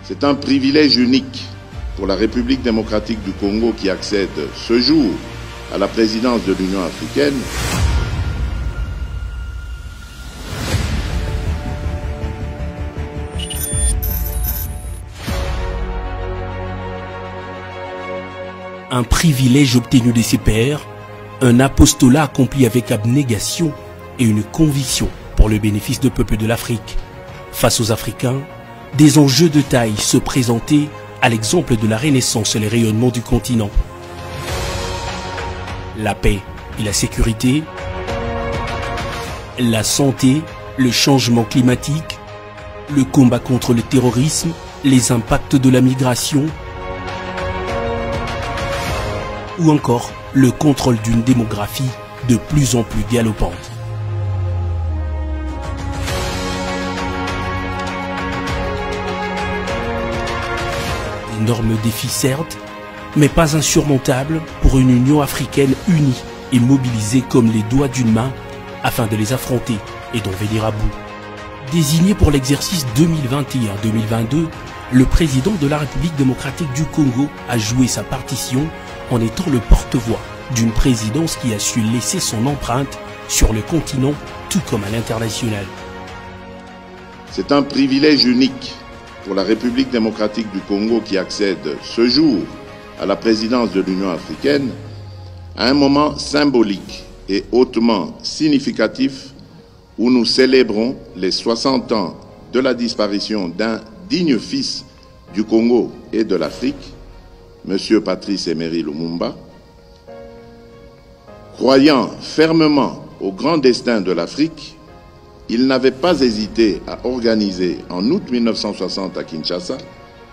C'est un privilège unique pour la République démocratique du Congo qui accède ce jour à la présidence de l'Union africaine. Un privilège obtenu de ses pairs, un apostolat accompli avec abnégation et une conviction pour le bénéfice du peuple de l'Afrique. Face aux Africains, des enjeux de taille se présentaient à l'exemple de la renaissance et les rayonnements du continent. La paix et la sécurité, la santé, le changement climatique, le combat contre le terrorisme, les impacts de la migration, ou encore le contrôle d'une démographie de plus en plus galopante. D'énormes défis certes, mais pas insurmontables pour une Union africaine unie et mobilisée comme les doigts d'une main afin de les affronter et d'en venir à bout. Désigné pour l'exercice 2021-2022, le président de la République démocratique du Congo a joué sa partition en étant le porte-voix d'une présidence qui a su laisser son empreinte sur le continent tout comme à l'international. C'est un privilège unique pour la République démocratique du Congo qui accède ce jour à la présidence de l'Union africaine à un moment symbolique et hautement significatif où nous célébrons les 60 ans de la disparition d'un digne fils du Congo et de l'Afrique, M. Patrice Emery Lumumba. Croyant fermement au grand destin de l'Afrique, il n'avait pas hésité à organiser en août 1960 à Kinshasa,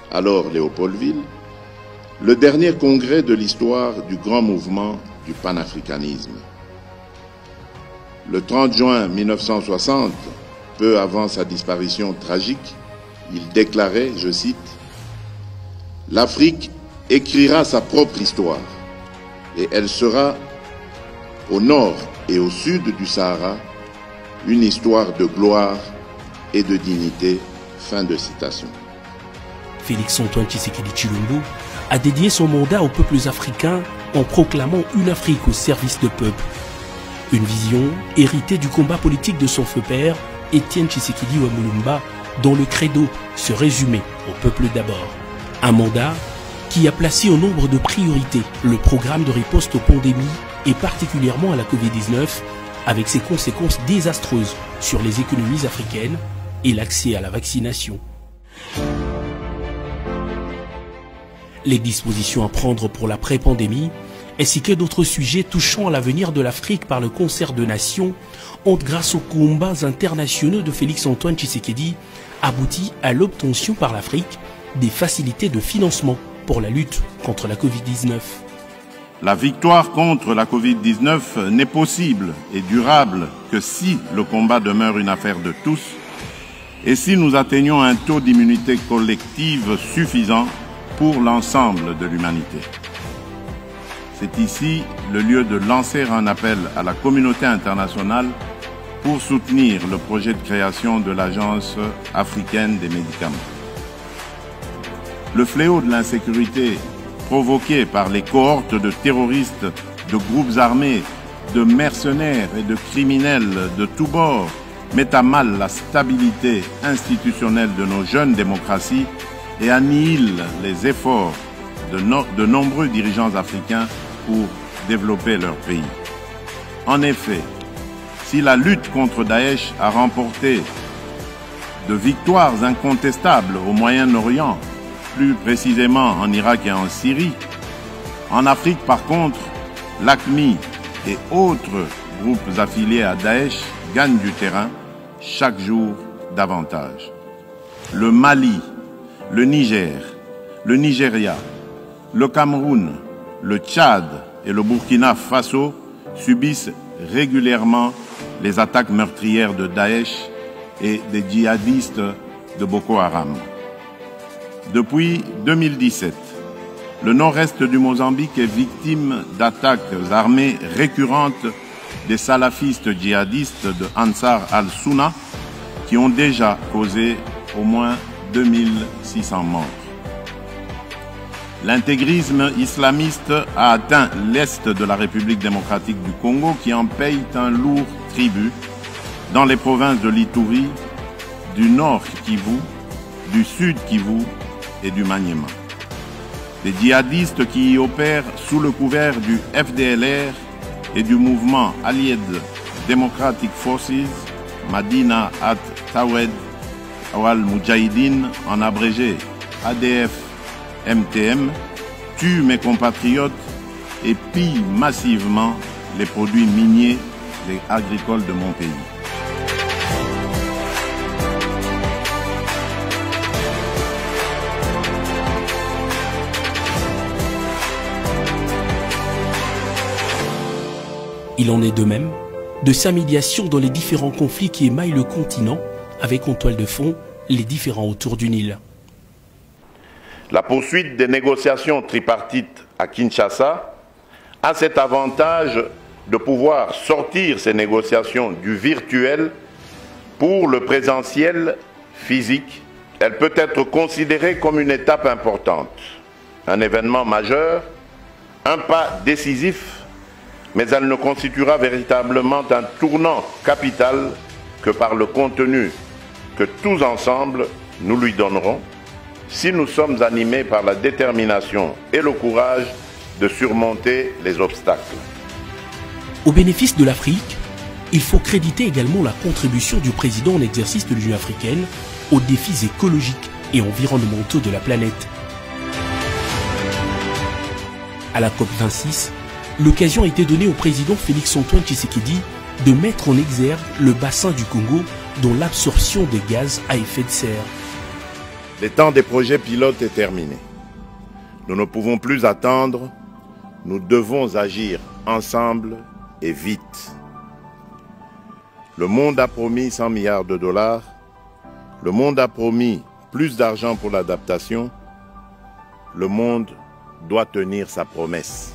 alors Léopoldville, le dernier congrès de l'histoire du grand mouvement du panafricanisme. Le 30 juin 1960, peu avant sa disparition tragique, il déclarait, je cite, « L'Afrique écrira sa propre histoire et elle sera au nord et au sud du Sahara une histoire de gloire et de dignité. » Fin de citation. Félix-Antoine Tshisekedi Tshilombo a dédié son mandat aux peuples africains en proclamant une Afrique au service du peuple. Une vision héritée du combat politique de son feu père, Étienne Tshisekedi Lumumba, dont le credo se résumait au peuple d'abord. Un mandat qui a placé au nombre de priorités le programme de riposte aux pandémies et particulièrement à la Covid-19, avec ses conséquences désastreuses sur les économies africaines et l'accès à la vaccination. Les dispositions à prendre pour l'après-pandémie, ainsi que d'autres sujets touchant à l'avenir de l'Afrique par le concert de nations, ont, grâce aux combats internationaux de Félix-Antoine Tshisekedi, abouti à l'obtention par l'Afrique des facilités de financement pour la lutte contre la Covid-19. La victoire contre la Covid-19 n'est possible et durable que si le combat demeure une affaire de tous et si nous atteignons un taux d'immunité collective suffisant pour l'ensemble de l'humanité. C'est ici le lieu de lancer un appel à la communauté internationale pour soutenir le projet de création de l'Agence africaine des médicaments. Le fléau de l'insécurité provoqué par les cohortes de terroristes, de groupes armés, de mercenaires et de criminels de tous bords met à mal la stabilité institutionnelle de nos jeunes démocraties et annihile les efforts de nombreux dirigeants africains pour développer leur pays. En effet, si la lutte contre Daesh a remporté de victoires incontestables au Moyen-Orient, plus précisément en Irak et en Syrie, en Afrique par contre, l'AQMI et autres groupes affiliés à Daesh gagnent du terrain chaque jour davantage. Le Mali, le Niger, le Nigeria, le Cameroun, le Tchad et le Burkina Faso subissent régulièrement les attaques meurtrières de Daesh et des djihadistes de Boko Haram. Depuis 2017, le nord-est du Mozambique est victime d'attaques armées récurrentes des salafistes djihadistes de Ansar al-Sunna qui ont déjà causé au moins 2600 morts. L'intégrisme islamiste a atteint l'est de la République démocratique du Congo qui en paye un lourd tribut dans les provinces de l'Ituri, du nord Kivu, du sud Kivu et du Maniema. Des djihadistes qui y opèrent sous le couvert du FDLR et du mouvement Allied Democratic Forces, Madina at Tawed Awal Mujahideen, en abrégé ADF-MTM, tuent mes compatriotes et pillent massivement les produits miniers et agricoles de mon pays. Il en est de même de sa médiation dans les différents conflits qui émaillent le continent, avec en toile de fond les différends autour du Nil. La poursuite des négociations tripartites à Kinshasa a cet avantage de pouvoir sortir ces négociations du virtuel pour le présentiel physique. Elle peut être considérée comme une étape importante, un événement majeur, un pas décisif, mais elle ne constituera véritablement un tournant capital que par le contenu que tous ensemble nous lui donnerons, si nous sommes animés par la détermination et le courage de surmonter les obstacles. Au bénéfice de l'Afrique, il faut créditer également la contribution du président en exercice de l'Union africaine aux défis écologiques et environnementaux de la planète. À la COP26, l'occasion a été donnée au président Félix-Antoine Tshisekedi de mettre en exergue le bassin du Congo dont l'absorption des gaz à effet de serre. Le temps des projets pilotes est terminé. Nous ne pouvons plus attendre, nous devons agir ensemble et vite. Le monde a promis 100 milliards de dollars, le monde a promis plus d'argent pour l'adaptation, le monde doit tenir sa promesse.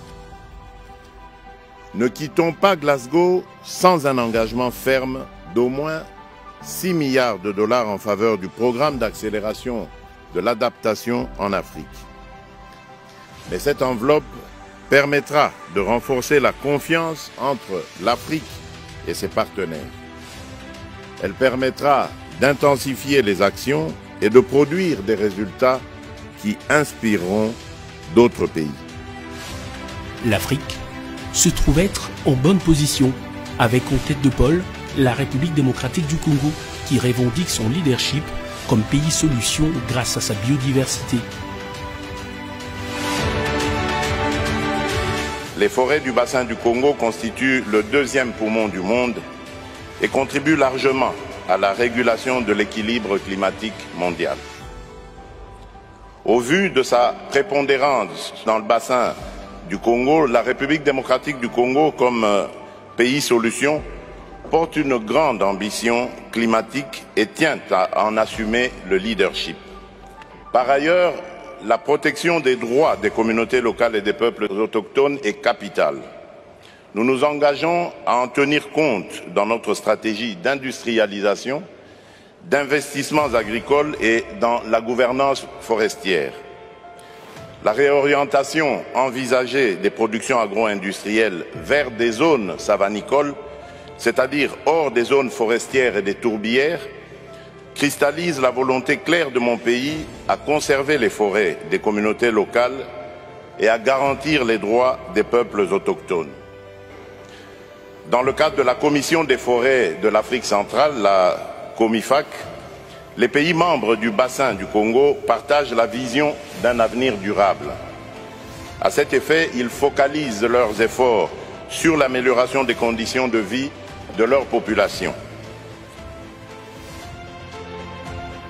Ne quittons pas Glasgow sans un engagement ferme d'au moins 6 milliards de dollars en faveur du programme d'accélération de l'adaptation en Afrique. Mais cette enveloppe permettra de renforcer la confiance entre l'Afrique et ses partenaires. Elle permettra d'intensifier les actions et de produire des résultats qui inspireront d'autres pays. L'Afrique se trouve être en bonne position, avec en tête de pôle la République démocratique du Congo, qui revendique son leadership comme pays solution grâce à sa biodiversité. Les forêts du bassin du Congo constituent le deuxième poumon du monde et contribuent largement à la régulation de l'équilibre climatique mondial. Au vu de sa prépondérance dans le bassin du Congo, la République démocratique du Congo, comme pays solution, porte une grande ambition climatique et tient à en assumer le leadership. Par ailleurs, la protection des droits des communautés locales et des peuples autochtones est capitale. Nous nous engageons à en tenir compte dans notre stratégie d'industrialisation, d'investissements agricoles et dans la gouvernance forestière. La réorientation envisagée des productions agro-industrielles vers des zones savanicoles, c'est-à-dire hors des zones forestières et des tourbières, cristallise la volonté claire de mon pays à conserver les forêts des communautés locales et à garantir les droits des peuples autochtones. Dans le cadre de la Commission des forêts de l'Afrique centrale, la COMIFAC, les pays membres du bassin du Congo partagent la vision d'un avenir durable. À cet effet, ils focalisent leurs efforts sur l'amélioration des conditions de vie de leur population.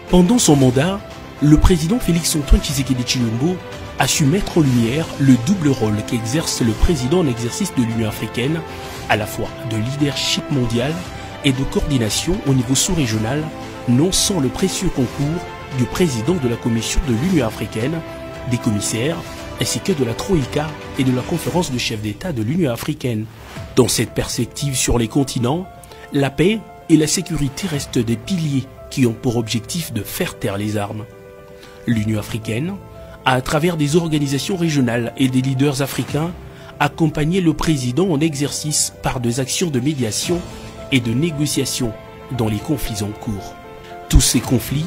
Pendant son mandat, le président Félix-Antoine Tshisekedi Tshilombo a su mettre en lumière le double rôle qu'exerce le président en exercice de l'Union africaine, à la fois de leadership mondial et de coordination au niveau sous-régional, non sans le précieux concours du président de la Commission de l'Union africaine, des commissaires, ainsi que de la Troïka et de la conférence de chefs d'État de l'Union africaine. Dans cette perspective sur les continents, la paix et la sécurité restent des piliers qui ont pour objectif de faire taire les armes. L'Union africaine a, à travers des organisations régionales et des leaders africains, accompagné le président en exercice par des actions de médiation et de négociation dans les conflits en cours. Tous ces conflits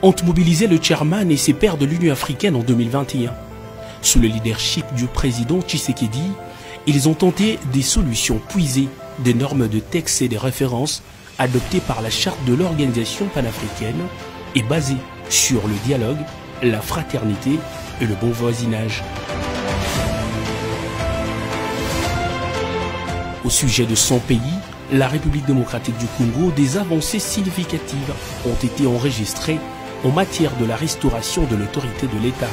ont mobilisé le chairman et ses pairs de l'Union africaine en 2021. Sous le leadership du président Tshisekedi, ils ont tenté des solutions puisées des normes de texte et des références adoptées par la charte de l'organisation panafricaine et basées sur le dialogue, la fraternité et le bon voisinage. Au sujet de son pays, la République démocratique du Congo, des avancées significatives ont été enregistrées en matière de la restauration de l'autorité de l'État.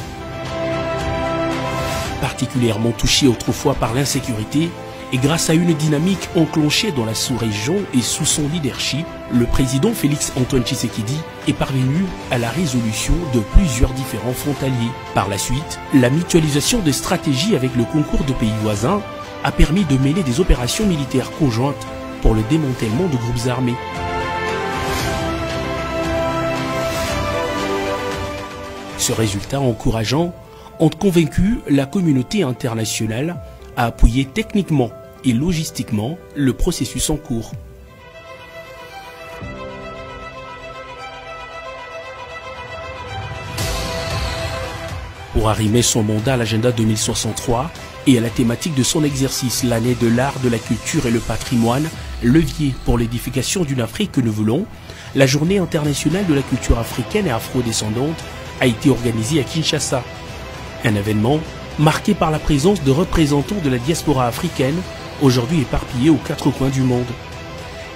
Particulièrement touché autrefois par l'insécurité, et grâce à une dynamique enclenchée dans la sous-région et sous son leadership, le président Félix Antoine Tshisekedi est parvenu à la résolution de plusieurs différends frontaliers. Par la suite, la mutualisation des stratégies avec le concours de pays voisins a permis de mener des opérations militaires conjointes pour le démantèlement de groupes armés. Ce résultat encourageant ont convaincu la communauté internationale à appuyer techniquement et logistiquement le processus en cours. Pour arrimer son mandat à l'agenda 2063 et à la thématique de son exercice, l'année de l'art, de la culture et le patrimoine, levier pour l'édification d'une Afrique que nous voulons, la journée internationale de la culture africaine et afro-descendante a été organisée à Kinshasa. Un événement marqué par la présence de représentants de la diaspora africaine, aujourd'hui éparpillés aux quatre coins du monde.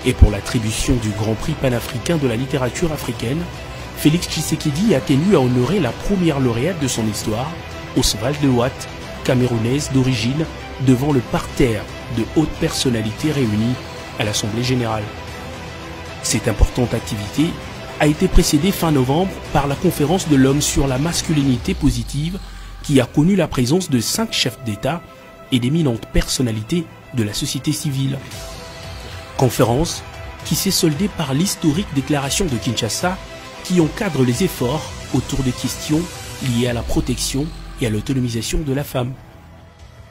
Et pour l'attribution du Grand Prix panafricain de la littérature africaine, Félix Tshisekedi a tenu à honorer la première lauréate de son histoire, Oswald de Watt, camerounaise d'origine, devant le parterre de hautes personnalités réunies à l'Assemblée générale. Cette importante activité a été précédée fin novembre par la conférence de l'homme sur la masculinité positive qui a connu la présence de 5 chefs d'État et d'éminentes personnalités de la société civile. Conférence qui s'est soldée par l'historique déclaration de Kinshasa qui encadre les efforts autour des questions liées à la protection et à l'autonomisation de la femme.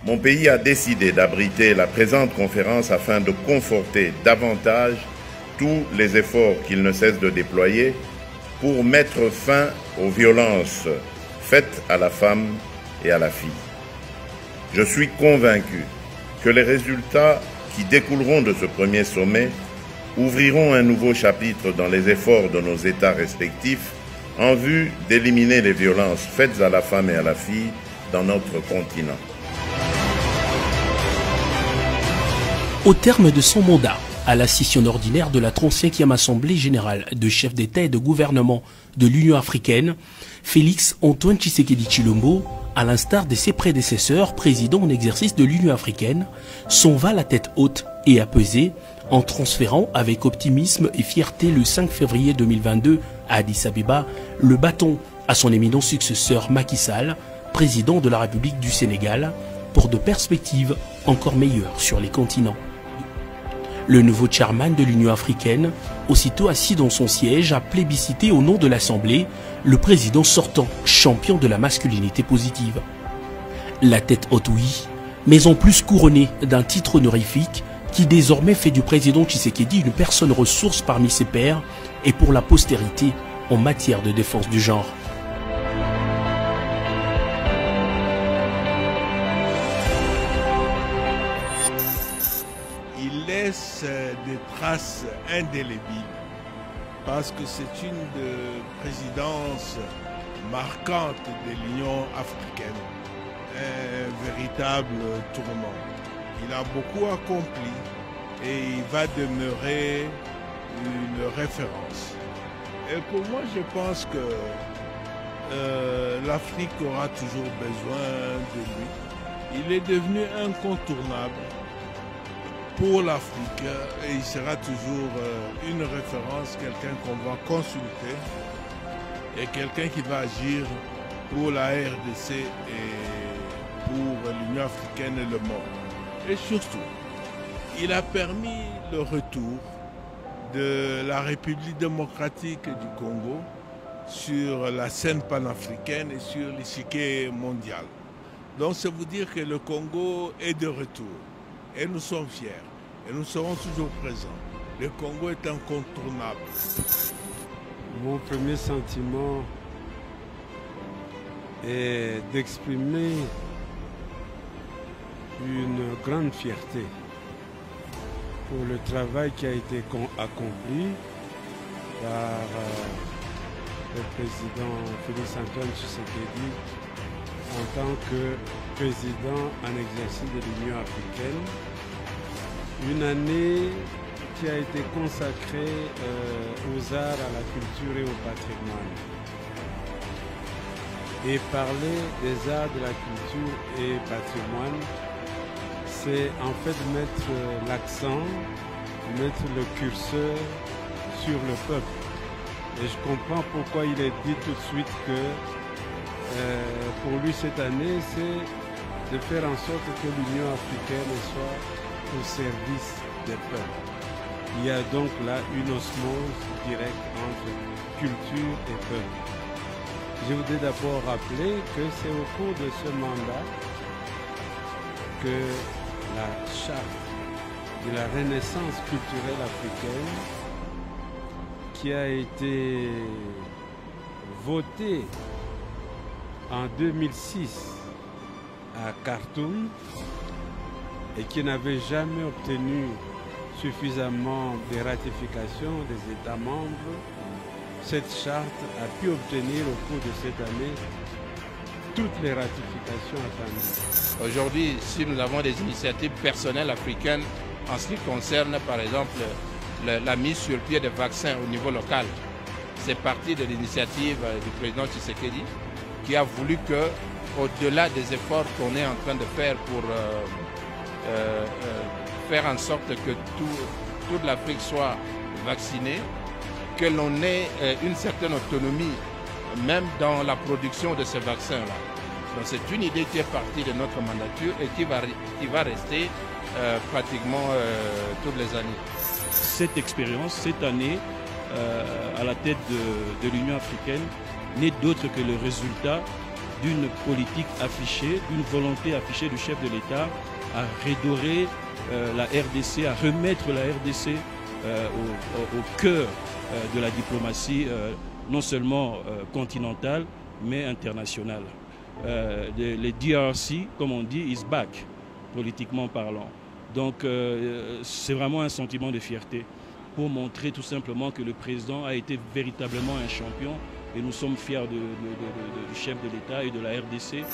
Mon pays a décidé d'abriter la présente conférence afin de conforter davantage tous les efforts qu'il ne cesse de déployer pour mettre fin aux violences faites à la femme et à la fille. Je suis convaincu que les résultats qui découleront de ce premier sommet ouvriront un nouveau chapitre dans les efforts de nos États respectifs en vue d'éliminer les violences faites à la femme et à la fille dans notre continent. Au terme de son mandat, à la session ordinaire de la 35e Assemblée générale de chefs d'État et de gouvernement de l'Union africaine, Félix Antoine Tshisekedi Tshilombo, à l'instar de ses prédécesseurs présidents en exercice de l'Union africaine, s'en va la tête haute et apaisée en transférant avec optimisme et fierté le 5 février 2022 à Addis Abeba le bâton à son éminent successeur Macky Sall, président de la République du Sénégal, pour de perspectives encore meilleures sur les continents. Le nouveau chairman de l'Union africaine, aussitôt assis dans son siège, a plébiscité au nom de l'Assemblée le président sortant, champion de la masculinité positive. La tête haute, oui, mais en plus couronnée d'un titre honorifique qui désormais fait du président Tshisekedi une personne ressource parmi ses pairs et pour la postérité en matière de défense du genre. Il laisse des traces indélébiles parce que c'est une présidence marquante de l'Union africaine, un véritable tournant. Il a beaucoup accompli et il va demeurer une référence. Et pour moi, je pense que l'Afrique aura toujours besoin de lui. Il est devenu incontournable pour l'Afrique et il sera toujours une référence, quelqu'un qu'on va consulter et quelqu'un qui va agir pour la RDC et pour l'Union africaine et le monde. Et surtout, il a permis le retour de la République démocratique du Congo sur la scène panafricaine et sur l'échiquier mondial. Donc c'est vous dire que le Congo est de retour et nous sommes fiers et nous serons toujours présents. Le Congo est incontournable. Mon premier sentiment est d'exprimer une grande fierté pour le travail qui a été accompli par le président Félix-Antoine Tshisekedi en tant que président en exercice de l'Union africaine. Une année qui a été consacrée aux arts, à la culture et au patrimoine. Et parler des arts, de la culture et patrimoine, c'est en fait mettre l'accent, mettre le curseur sur le peuple. Et je comprends pourquoi il est dit tout de suite que pour lui cette année, c'est de faire en sorte que l'Union africaine soit au service des peuples. Il y a donc là une osmose directe entre culture et peuple. Je voudrais d'abord rappeler que c'est au cours de ce mandat que la charte de la renaissance culturelle africaine qui a été votée en 2006 à Khartoum et qui n'avait jamais obtenu suffisamment de ratifications des États membres, cette charte a pu obtenir au cours de cette année toutes les ratifications attendues. Aujourd'hui, si nous avons des initiatives personnelles africaines en ce qui concerne par exemple la mise sur pied des vaccins au niveau local, c'est parti de l'initiative du président Tshisekedi qui a voulu que, au-delà des efforts qu'on est en train de faire pour faire en sorte que toute l'Afrique soit vaccinée, que l'on ait une certaine autonomie même dans la production de ces vaccins-là. Donc c'est une idée qui est partie de notre mandature et qui va rester pratiquement toutes les années. Cette expérience, cette année, à la tête de l'Union africaine, n'est d'autre que le résultat d'une politique affichée, d'une volonté affichée du chef de l'État à redorer la RDC, à remettre la RDC au cœur de la diplomatie, non seulement continentale, mais internationale. Les DRC, comme on dit, is back, politiquement parlant. Donc c'est vraiment un sentiment de fierté pour montrer tout simplement que le président a été véritablement un champion et nous sommes fiers du chef de l'État et de la RDC.